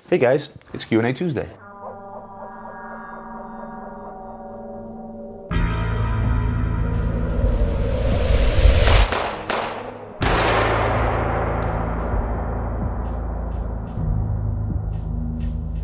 Hey guys, it's Q&A Tuesday.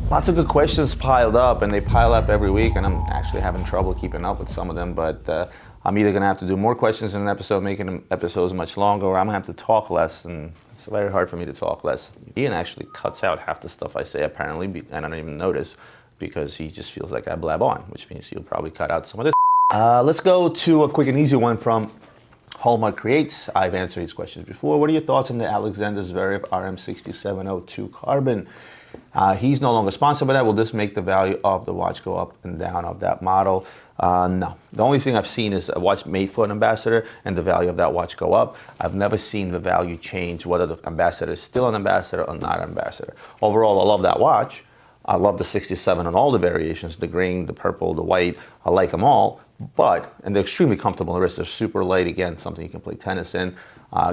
Lots of good questions piled up, and they pile up every week, and I'm actually having trouble keeping up with some of them, but I'm either going to have to do more questions in an episode, making them episodes much longer, or I'm going to have to talk less, and it's very hard for me to talk less. Ian actually cuts out half the stuff I say, apparently, and I don't even notice, because he just feels like I blab on, which means he'll probably cut out some of this. Let's go to a quick and easy one from Hallmark Creates. I've answered these questions before. What are your thoughts on the Alexander Zverev RM6702 Carbon? He's no longer sponsored by that. Will this make the value of the watch go up and down of that model? No. The only thing I've seen is a watch made for an ambassador and the value of that watch go up. I've never seen the value change whether the ambassador is still an ambassador or not an ambassador. Overall, I love that watch. I love the 67 and all the variations, the green, the purple, the white. I like them all, and they're extremely comfortable on the wrist. They're super light, again, something you can play tennis in.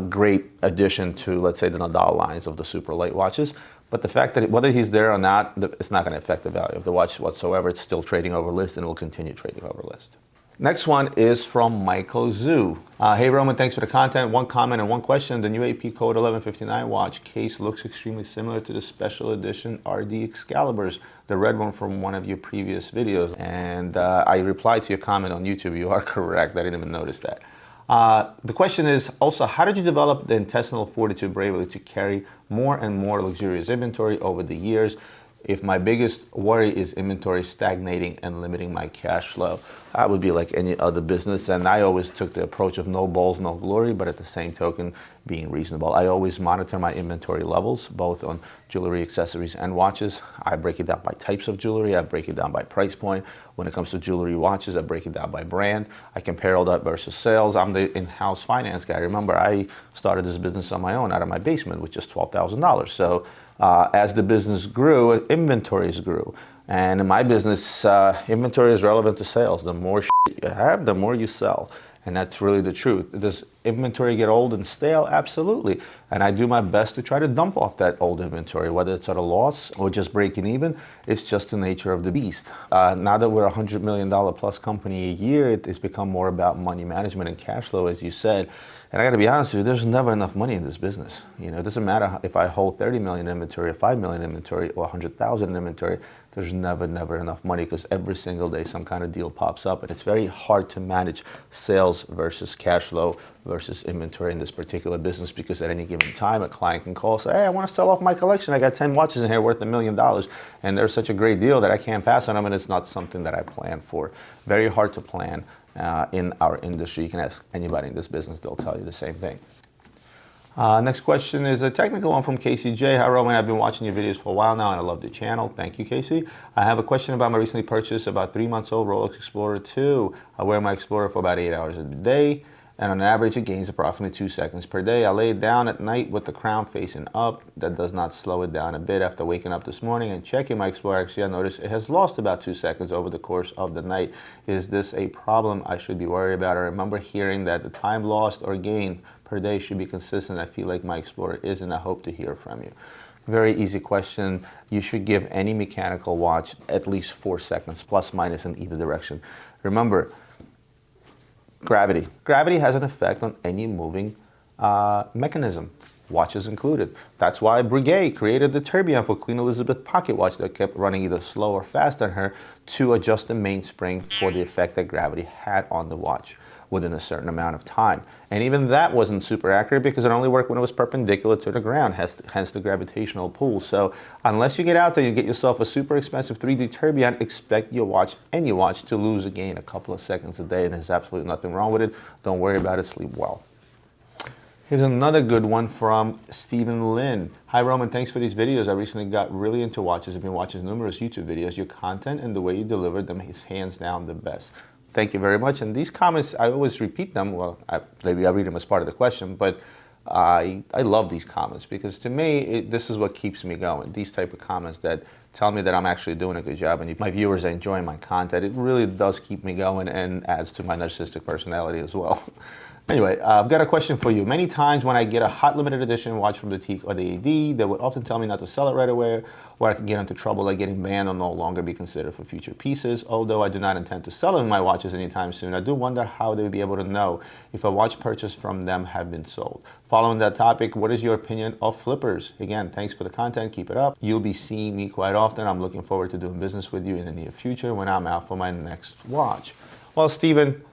Great addition to, let's say, the Nadal lines of the super light watches. But the fact that whether he's there or not, it's not going to affect the value of the watch whatsoever. It's still trading over list and will continue trading over list. Next one is from Michael Zhu. Hey Roman, thanks for the content. One comment and one question. The new AP Code 1159 watch case looks extremely similar to the special edition RD Excaliburs, the red one from one of your previous videos. And I replied to your comment on YouTube. You are correct. I didn't even notice that. The question is also, how did you develop the intestinal fortitude bravery to carry more and more luxurious inventory over the years? If my biggest worry is inventory stagnating and limiting my cash flow, I would be like any other business. And I always took the approach of no balls, no glory, but at the same token, being reasonable. I always monitor my inventory levels, both on jewelry, accessories, and watches. I break it down by types of jewelry. I break it down by price point. When it comes to jewelry watches, I break it down by brand. I compare all that versus sales. I'm the in-house finance guy. Remember, I started this business on my own out of my basement with just $12,000. So as the business grew, inventories grew. And in my business, inventory is relevant to sales. The more shit you have, the more you sell. And that's really the truth. Does inventory get old and stale? Absolutely. And I do my best to try to dump off that old inventory, whether it's at a loss or just breaking even. It's just the nature of the beast. Now that we're a $100 million plus company a year, it's become more about money management and cash flow, as you said. And I got to be honest with you, there's never enough money in this business. You know, it doesn't matter if I hold 30 million inventory or 5 million inventory or 100,000 inventory. There's never enough money because every single day some kind of deal pops up, and it's very hard to manage sales versus cash flow versus inventory in this particular business, because at any given time a client can call and say, hey, I want to sell off my collection. I got 10 watches in here worth $1 million, and they're such a great deal that I can't pass on them, and it's not something that I plan for. Very hard to plan in our industry. You can ask anybody in this business, they'll tell you the same thing. Next question is a technical one from Casey J. Hi Roman, I've been watching your videos for a while now and I love the channel. Thank you, Casey. I have a question about my recently purchased, about 3 months old Rolex Explorer II. I wear my Explorer for about 8 hours a day, and on average it gains approximately 2 seconds per day. I lay it down at night with the crown facing up. That does not slow it down a bit. After waking up this morning and checking my Explorer, actually I noticed it has lost about 2 seconds over the course of the night. Is this a problem I should be worried about? I remember hearing that the time lost or gained per day should be consistent. I feel like my Explorer isn't. I hope to hear from you. Very easy question. You should give any mechanical watch at least 4 seconds, plus minus in either direction. Remember, gravity. Gravity has an effect on any moving mechanism, watches included. That's why Breguet created the tourbillon for Queen Elizabeth pocket watch that kept running either slow or fast on her to adjust the mainspring for the effect that gravity had on the watch within a certain amount of time. And even that wasn't super accurate because it only worked when it was perpendicular to the ground, hence the gravitational pull. So unless you get out there and you get yourself a super expensive 3D tourbillon, expect your watch, any watch, to lose or gain a couple of seconds a day, and there's absolutely nothing wrong with it. Don't worry about it, sleep well. Here's another good one from Stephen Lin. Hi Roman, thanks for these videos. I recently got really into watches. I've been watching numerous YouTube videos. Your content and the way you delivered them is hands down the best. Thank you very much. And these comments, I always repeat them. Well, maybe I read them as part of the question, but I love these comments because to me, this is what keeps me going. These type of comments that tell me that I'm actually doing a good job and my viewers are enjoying my content. It really does keep me going and adds to my narcissistic personality as well. Anyway, I've got a question for you. Many times when I get a hot limited edition watch from the boutique or the AD, they would often tell me not to sell it right away, or I could get into trouble like getting banned or no longer be considered for future pieces. Although I do not intend to sell my watches anytime soon, I do wonder how they would be able to know if a watch purchased from them have been sold. Following that topic, what is your opinion of flippers? Again, thanks for the content. Keep it up. You'll be seeing me quite often. I'm looking forward to doing business with you in the near future when I'm out for my next watch. Well, Stephen,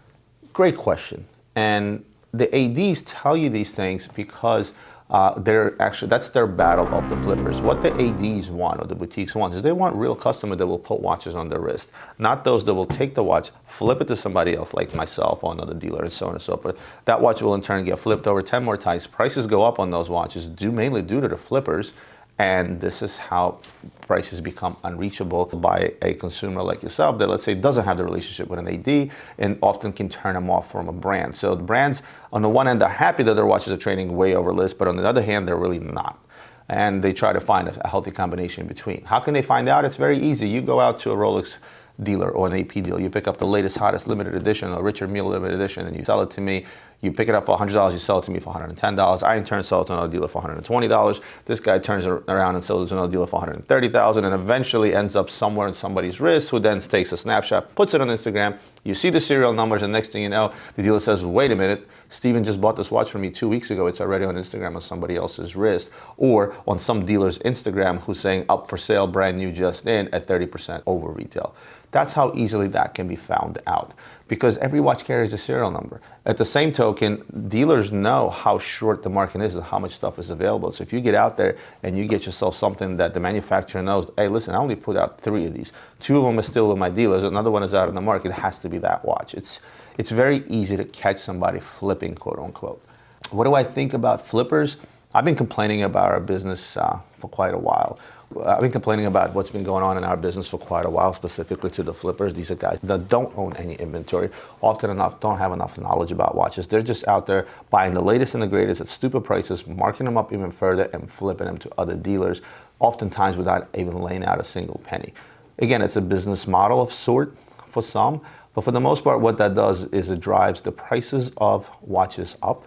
great question. And the ADs tell you these things because that's their battle of the flippers. What the ADs want, or the boutiques want, is they want real customers that will put watches on their wrist, not those that will take the watch, flip it to somebody else like myself or another dealer, and so on and so forth. That watch will in turn get flipped over 10 more times. Prices go up on those watches mainly due to the flippers. And this is how prices become unreachable by a consumer like yourself that, let's say, doesn't have the relationship with an AD and often can turn them off from a brand. So the brands, on the one hand, are happy that their watches are trading way over list, but on the other hand, they're really not. And they try to find a healthy combination in between. How can they find out? It's very easy. You go out to a Rolex dealer or an AP dealer, you pick up the latest, hottest limited edition or Richard Mille limited edition, and you sell it to me. You pick it up for $100, you sell it to me for $110. I in turn sell it to another dealer for $120. This guy turns around and sells it to another dealer for $130,000 and eventually ends up somewhere in somebody's wrist, who then takes a snapshot, puts it on Instagram. You see the serial numbers, and next thing you know, the dealer says, wait a minute, Steven just bought this watch from me 2 weeks ago. It's already on Instagram on somebody else's wrist, or on some dealer's Instagram who's saying up for sale, brand new, just in, at 30% over retail. That's how easily that can be found out, because every watch carries a serial number. At the same token, dealers know how short the market is and how much stuff is available. So if you get out there and you get yourself something that the manufacturer knows, hey, listen, I only put out 3 of these. 2 of them are still with my dealers. Another one is out in the market. It has to be that watch. It's very easy to catch somebody flipping, quote unquote. What do I think about flippers? I've been complaining about our business for quite a while. I've been complaining about what's been going on in our business for quite a while, specifically to the flippers. These are guys that don't own any inventory, often enough don't have enough knowledge about watches. They're just out there buying the latest and the greatest at stupid prices, marking them up even further and flipping them to other dealers, oftentimes without even laying out a single penny. Again, it's a business model of sort for some, but for the most part, what that does is it drives the prices of watches up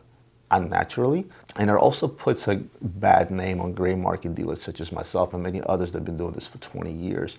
unnaturally, and it also puts a bad name on gray market dealers such as myself and many others that have been doing this for 20 years.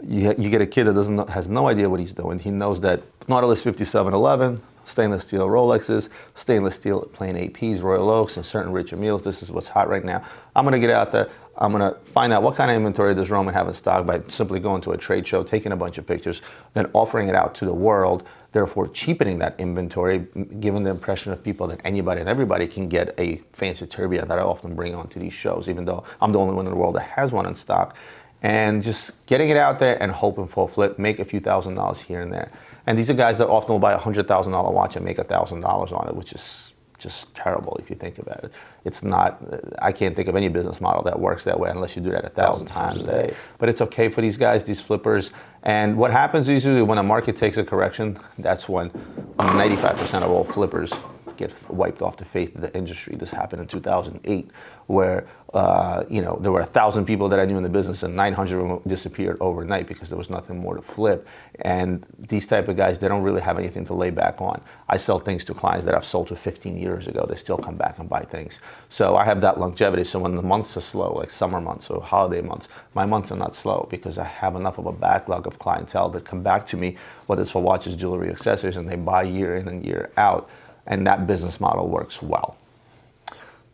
You get a kid that has no idea what he's doing. He knows that Nautilus 5711, stainless steel Rolexes, stainless steel plain APs, Royal Oaks, and certain Richard Milles. This is what's hot right now. I'm gonna get out there. I'm gonna find out what kind of inventory does Roman have in stock by simply going to a trade show, taking a bunch of pictures, then offering it out to the world, therefore cheapening that inventory, giving the impression of people that anybody and everybody can get a fancy tourbillon that I often bring onto these shows, even though I'm the only one in the world that has one in stock. And just getting it out there and hoping for a flip, make a few $1,000s here and there. And these are guys that often will buy a $100,000 watch and make $1,000 on it, which is just terrible if you think about it. It's not, I can't think of any business model that works that way unless you do that 1,000 times a day. But it's okay for these guys, these flippers. And what happens usually when a market takes a correction, that's when 95% of all flippers get wiped off the face of the industry. This happened in 2008, where there were 1,000 people that I knew in the business, and 900 of them disappeared overnight because there was nothing more to flip. And these type of guys, they don't really have anything to lay back on. I sell things to clients that I've sold to 15 years ago. They still come back and buy things. So I have that longevity. So when the months are slow, like summer months or holiday months, my months are not slow because I have enough of a backlog of clientele that come back to me, whether it's for watches, jewelry, accessories, and they buy year in and year out. And that business model works well.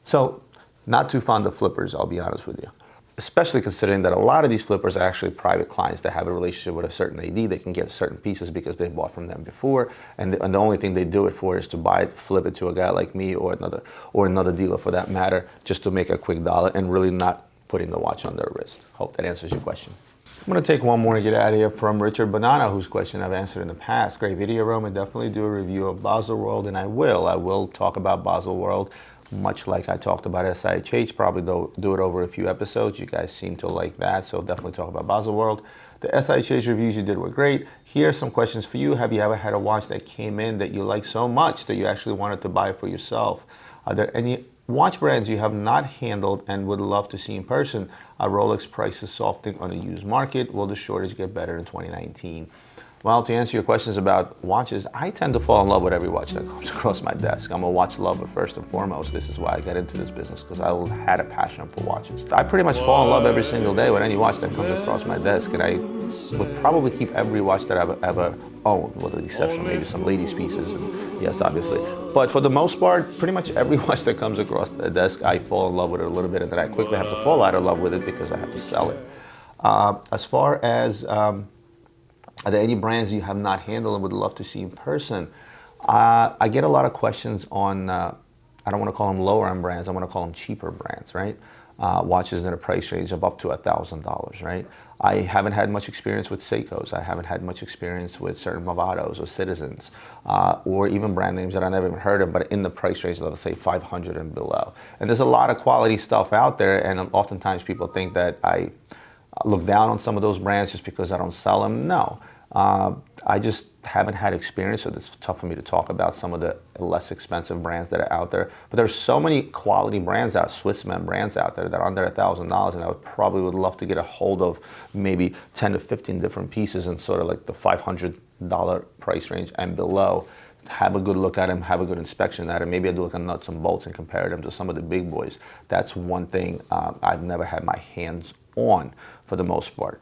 So, not too fond of flippers, I'll be honest with you. Especially considering that a lot of these flippers are actually private clients that have a relationship with a certain AD. They can get certain pieces because they've bought from them before, and the only thing they do it for is to buy it, flip it to a guy like me or another dealer for that matter, just to make a quick dollar and really not putting the watch on their wrist. Hope that answers your question. I'm going to take one more to get out of here from Richard Banana, whose question I've answered in the past. Great video, Roman. Definitely do a review of Baselworld, and I will talk about Baselworld, much like I talked about SIHH. Probably do it over a few episodes. You guys seem to like that, so definitely talk about Baselworld. The SIHH reviews you did were great. Here are some questions for you. Have you ever had a watch that came in that you liked so much that you actually wanted to buy for yourself? Are there any watch brands you have not handled and would love to see in person? Are Rolex prices softening on the used market? Will the shortage get better in 2019? Well, to answer your questions about watches, I tend to fall in love with every watch that comes across my desk. I'm a watch lover first and foremost. This is why I got into this business, because I had a passion for watches. I pretty much fall in love every single day with any watch that comes across my desk, and I would probably keep every watch that I've ever owned, with the exception of maybe some ladies' pieces, and yes, obviously. But for the most part, pretty much every watch that comes across the desk, I fall in love with it a little bit, and then I quickly have to fall out of love with it because I have to sell it. As far as are there any brands you have not handled and would love to see in person? I get a lot of questions on, I don't want to call them lower end brands, I want to call them cheaper brands, right? Watches in a price range of up to $1,000, right? I haven't had much experience with Seikos. I haven't had much experience with certain Movados or Citizens, or even brand names that I never even heard of, but in the price range of, let's say, 500 and below. And there's a lot of quality stuff out there, and oftentimes people think that I look down on some of those brands just because I don't sell them. No. I just haven't had experience, so it's tough for me to talk about some of the less expensive brands that are out there. But there's so many quality brands out, Swissman brands out there that are under $1,000, and I would love to get a hold of maybe 10 to 15 different pieces in sort of like the $500 price range and below. Have a good look at them, have a good inspection at them. Maybe I do like a nuts and bolts and compare them to some of the big boys. That's one thing I've never had my hands on for the most part.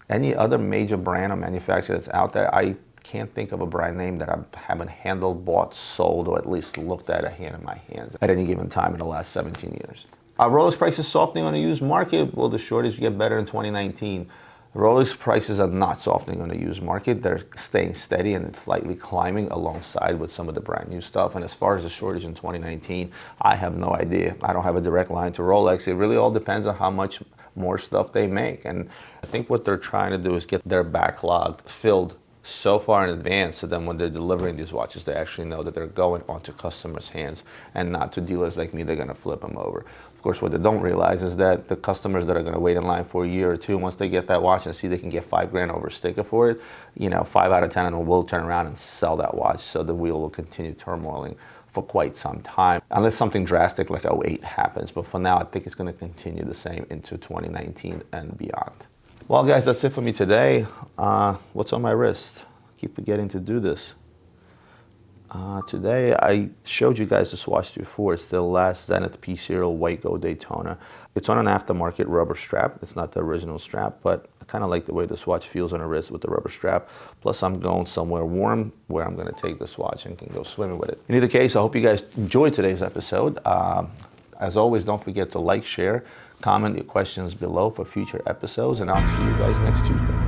Any other major brand or manufacturer that's out there, I can't think of a brand name that I haven't handled, bought, sold, or at least looked at a hand in my hands at any given time in the last 17 years. Are Rolex prices softening on the used market? Well, the short is get better in 2019. Rolex prices are not softening on the used market. They're staying steady and it's slightly climbing alongside with some of the brand new stuff. And as far as the shortage in 2019, I have no idea. I don't have a direct line to Rolex. It really all depends on how much more stuff they make. And I think what they're trying to do is get their backlog filled so far in advance, so then when they're delivering these watches, they actually know that they're going onto customers' hands and not to dealers like me. They're going to flip them over. Of course, what they don't realize is that the customers that are going to wait in line for a year or two, once they get that watch and see they can get $5,000 over a sticker for it, 5 out of 10 of them will turn around and sell that watch. So the wheel will continue turmoiling for quite some time, unless something drastic like '08 happens. But for now, I think it's going to continue the same into 2019 and beyond. Well, guys, that's it for me today. What's on my wrist? Keep forgetting to do this. Today, I showed you guys this watch before. It's the last Zenith P Serial White Gold Daytona. It's on an aftermarket rubber strap. It's not the original strap, but I kind of like the way this watch feels on the wrist with the rubber strap. Plus, I'm going somewhere warm where I'm going to take this watch and can go swimming with it. In either case, I hope you guys enjoyed today's episode. As always, don't forget to like, share, comment your questions below for future episodes, and I'll see you guys next Tuesday.